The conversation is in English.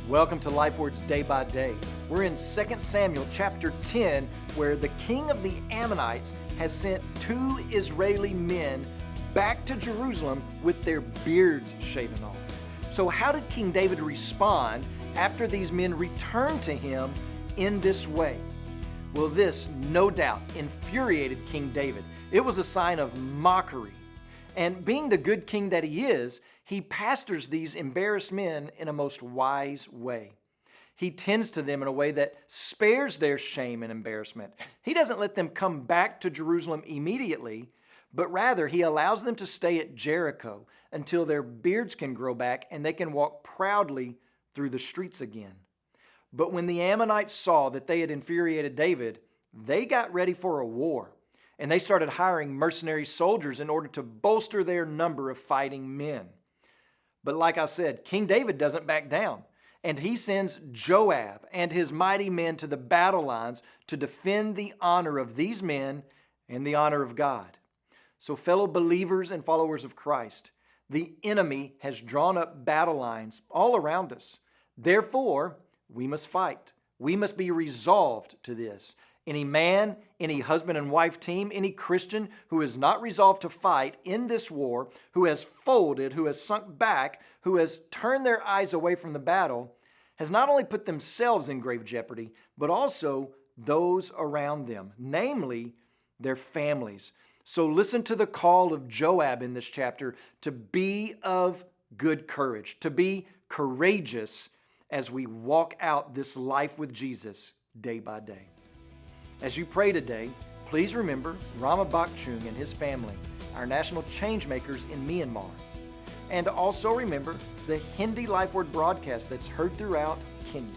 Welcome to LifeWords Day by Day. We're in 2 Samuel chapter 10, where the king of the Ammonites has sent 2 Israeli men back to Jerusalem with their beards shaven off. So how did King David respond after these men returned to him in this way? Well, this, no doubt, infuriated King David. It was a sign of mockery. And being the good king that he is, he pastors these embarrassed men in a most wise way. He tends to them in a way that spares their shame and embarrassment. He doesn't let them come back to Jerusalem immediately, but rather he allows them to stay at Jericho until their beards can grow back and they can walk proudly through the streets again. But when the Ammonites saw that they had infuriated David, they got ready for a war. And they started hiring mercenary soldiers in order to bolster their number of fighting men. But like I said, King David doesn't back down. And he sends Joab and his mighty men to the battle lines to defend the honor of these men and the honor of God. So fellow believers and followers of Christ, the enemy has drawn up battle lines all around us. Therefore, we must fight. We must be resolved to this. Any man, any husband and wife team, any Christian who is not resolved to fight in this war, who has folded, who has sunk back, who has turned their eyes away from the battle, has not only put themselves in grave jeopardy, but also those around them, namely their families. So listen to the call of Joab in this chapter to be of good courage, to be courageous as we walk out this life with Jesus day by day. As you pray today, please remember Rama Bakchung and his family, our national change makers in Myanmar. And also remember the Hindi LifeWord broadcast that's heard throughout Kenya.